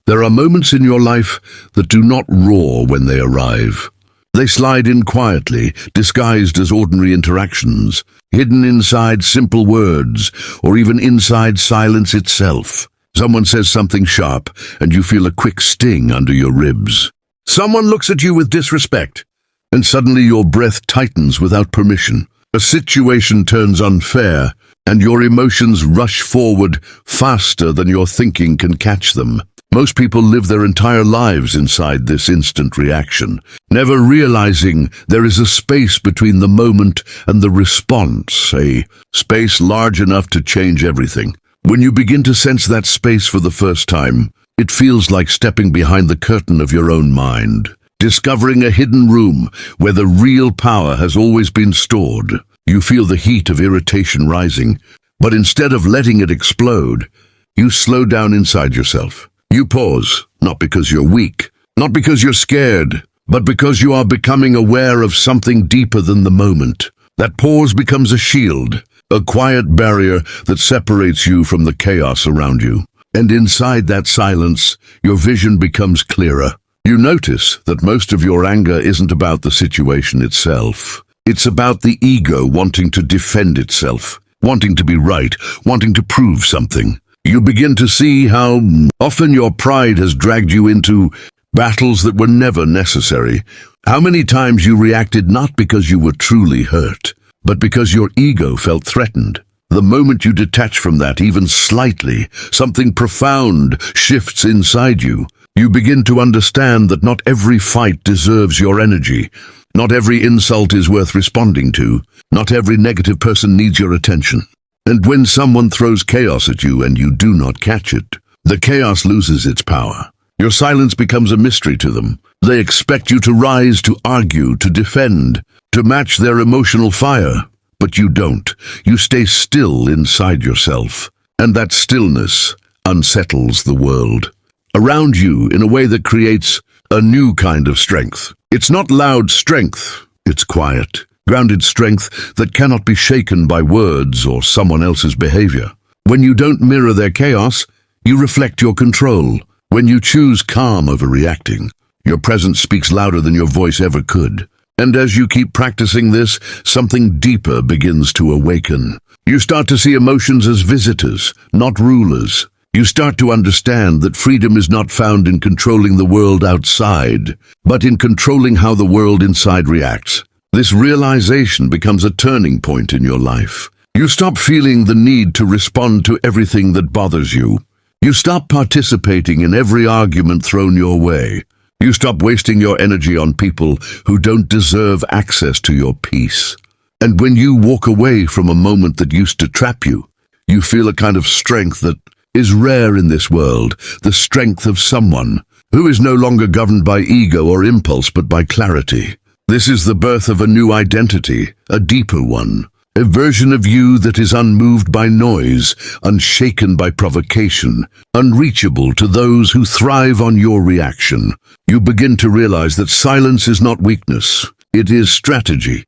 There are moments in your life that do not roar when they arrive. They slide in quietly, disguised as ordinary interactions, hidden inside simple words, or even inside silence itself. Someone says something sharp, and you feel a quick sting under your ribs. Someone looks at you with disrespect, and suddenly your breath tightens without permission. A situation turns unfair, and your emotions rush forward faster than your thinking can catch them. Most people live their entire lives inside this instant reaction, never realizing there is a space between the moment and the response, a space large enough to change everything. When you begin to sense that space for the first time, it feels like stepping behind the curtain of your own mind, discovering a hidden room where the real power has always been stored. You feel the heat of irritation rising, but instead of letting it explode, you slow down inside yourself. You pause, not because you're weak, not because you're scared, but because you are becoming aware of something deeper than the moment. That pause becomes a shield, a quiet barrier that separates you from the chaos around you. And inside that silence, your vision becomes clearer. You notice that most of your anger isn't about the situation itself. It's about the ego wanting to defend itself, wanting to be right, wanting to prove something. You begin to see how often your pride has dragged you into battles that were never necessary. How many times you reacted not because you were truly hurt, but because your ego felt threatened. The moment you detach from that, even slightly, something profound shifts inside you. You begin to understand that not every fight deserves your energy. Not every insult is worth responding to. Not every negative person needs your attention. And when someone throws chaos at you and you do not catch it, the chaos loses its power. Your silence becomes a mystery to them. They expect you to rise, to argue, to defend, to match their emotional fire. But you don't. You stay still inside yourself. And that stillness unsettles the world around you in a way that creates a new kind of strength. It's not loud strength, it's quiet, grounded strength that cannot be shaken by words or someone else's behavior. When you don't mirror their chaos, you reflect your control. When you choose calm over reacting, your presence speaks louder than your voice ever could. And as you keep practicing this, something deeper begins to awaken. You start to see emotions as visitors, not rulers. You start to understand that freedom is not found in controlling the world outside, but in controlling how the world inside reacts. This realization becomes a turning point in your life. You stop feeling the need to respond to everything that bothers you. You stop participating in every argument thrown your way. You stop wasting your energy on people who don't deserve access to your peace. And when you walk away from a moment that used to trap you, you feel a kind of strength that is rare in this world, the strength of someone who is no longer governed by ego or impulse but by clarity. This is the birth of a new identity, a deeper one, a version of you that is unmoved by noise, unshaken by provocation, unreachable to those who thrive on your reaction. You begin to realize that silence is not weakness, it is strategy.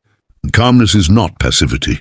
Calmness is not passivity,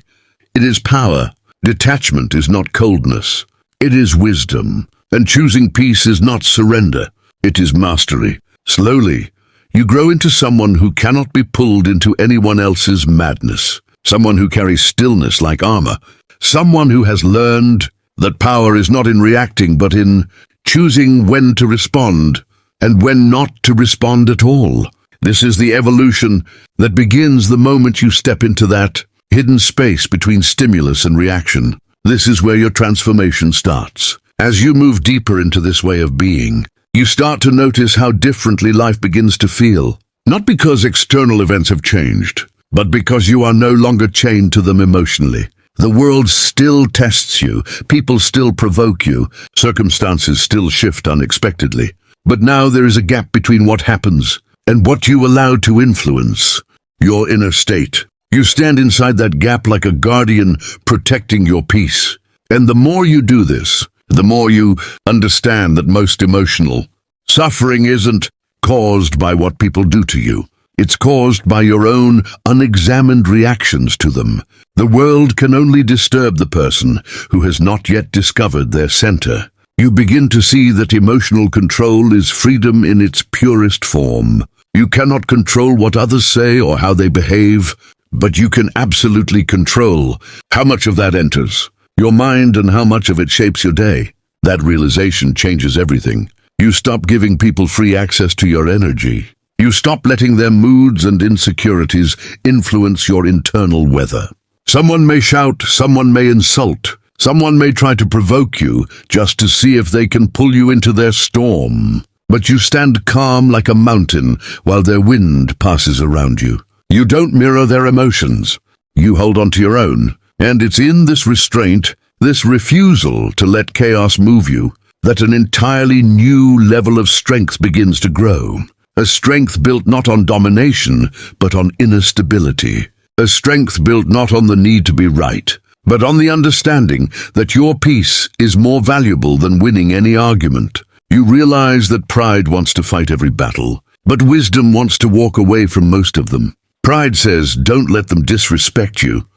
it is power. Detachment is not coldness, it is wisdom. And choosing peace is not surrender, it is mastery. Slowly, you grow into someone who cannot be pulled into anyone else's madness. Someone who carries stillness like armor. Someone who has learned that power is not in reacting, but in choosing when to respond and when not to respond at all. This is the evolution that begins the moment you step into that hidden space between stimulus and reaction. This is where your transformation starts. As you move deeper into this way of being, you start to notice how differently life begins to feel. Not because external events have changed, but because you are no longer chained to them emotionally. The world still tests you, people still provoke you, circumstances still shift unexpectedly. But now there is a gap between what happens and what you allow to influence your inner state. You stand inside that gap like a guardian protecting your peace. And the more you do this, the more you understand that most emotional suffering isn't caused by what people do to you. It's caused by your own unexamined reactions to them. The world can only disturb the person who has not yet discovered their center. You begin to see that emotional control is freedom in its purest form. You cannot control what others say or how they behave, but you can absolutely control how much of that enters your mind and how much of it shapes your day. That realization changes everything. You stop giving people free access to your energy. You stop letting their moods and insecurities influence your internal weather. Someone may shout, someone may insult, someone may try to provoke you just to see if they can pull you into their storm. But you stand calm like a mountain while their wind passes around you. You don't mirror their emotions. You hold on to your own. And it's in this restraint, this refusal to let chaos move you, that an entirely new level of strength begins to grow. A strength built not on domination, but on inner stability. A strength built not on the need to be right, but on the understanding that your peace is more valuable than winning any argument. You realize that pride wants to fight every battle, but wisdom wants to walk away from most of them. Pride says, don't let them disrespect you.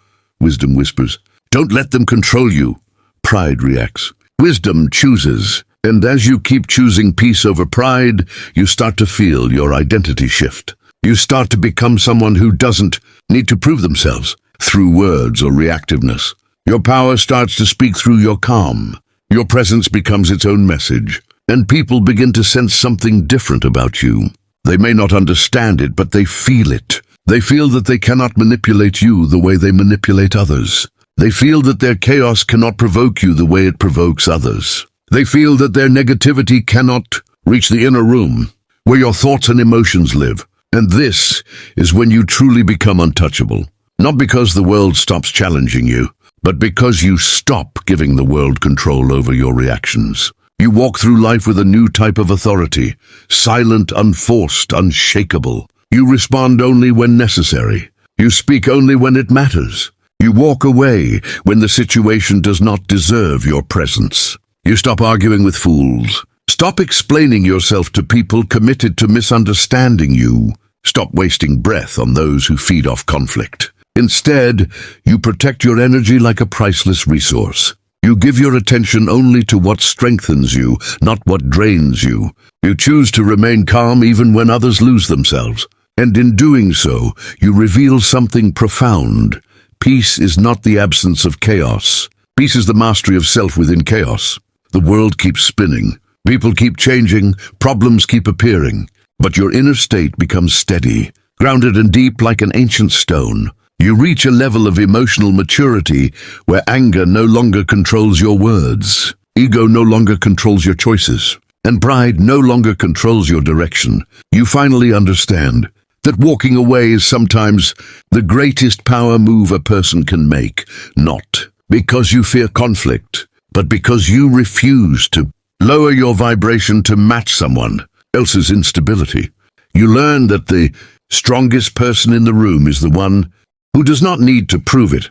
Wisdom whispers, don't let them control you. Pride reacts. Wisdom chooses, and as you keep choosing peace over pride, you start to feel your identity shift. You start to become someone who doesn't need to prove themselves through words or reactiveness. Your power starts to speak through your calm. Your presence becomes its own message, and people begin to sense something different about you. They may not understand it, but they feel it. They feel that they cannot manipulate you the way they manipulate others. They feel that their chaos cannot provoke you the way it provokes others. They feel that their negativity cannot reach the inner room, where your thoughts and emotions live. And this is when you truly become untouchable. Not because the world stops challenging you, but because you stop giving the world control over your reactions. You walk through life with a new type of authority, silent, unforced, unshakable. You respond only when necessary. You speak only when it matters. You walk away when the situation does not deserve your presence. You stop arguing with fools. Stop explaining yourself to people committed to misunderstanding you. Stop wasting breath on those who feed off conflict. Instead, you protect your energy like a priceless resource. You give your attention only to what strengthens you, not what drains you. You choose to remain calm even when others lose themselves. And in doing so, you reveal something profound. Peace is not the absence of chaos. Peace is the mastery of self within chaos. The world keeps spinning. People keep changing. Problems keep appearing. But your inner state becomes steady, grounded and deep like an ancient stone. You reach a level of emotional maturity where anger no longer controls your words. Ego no longer controls your choices. And pride no longer controls your direction. You finally understand that walking away is sometimes the greatest power move a person can make, not because you fear conflict, but because you refuse to lower your vibration to match someone else's instability. You learn that the strongest person in the room is the one who does not need to prove it.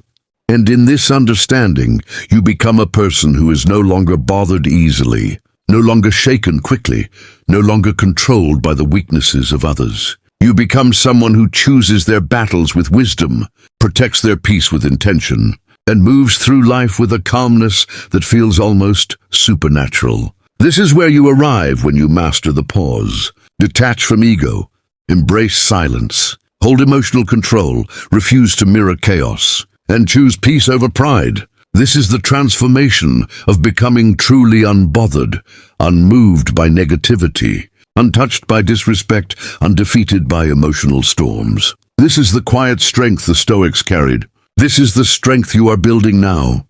And in this understanding, you become a person who is no longer bothered easily, no longer shaken quickly, no longer controlled by the weaknesses of others. You become someone who chooses their battles with wisdom, protects their peace with intention, and moves through life with a calmness that feels almost supernatural. This is where you arrive when you master the pause. Detach from ego, embrace silence, hold emotional control, refuse to mirror chaos, and choose peace over pride. This is the transformation of becoming truly unbothered, unmoved by negativity, untouched by disrespect, undefeated by emotional storms. This is the quiet strength the Stoics carried. This is the strength you are building now.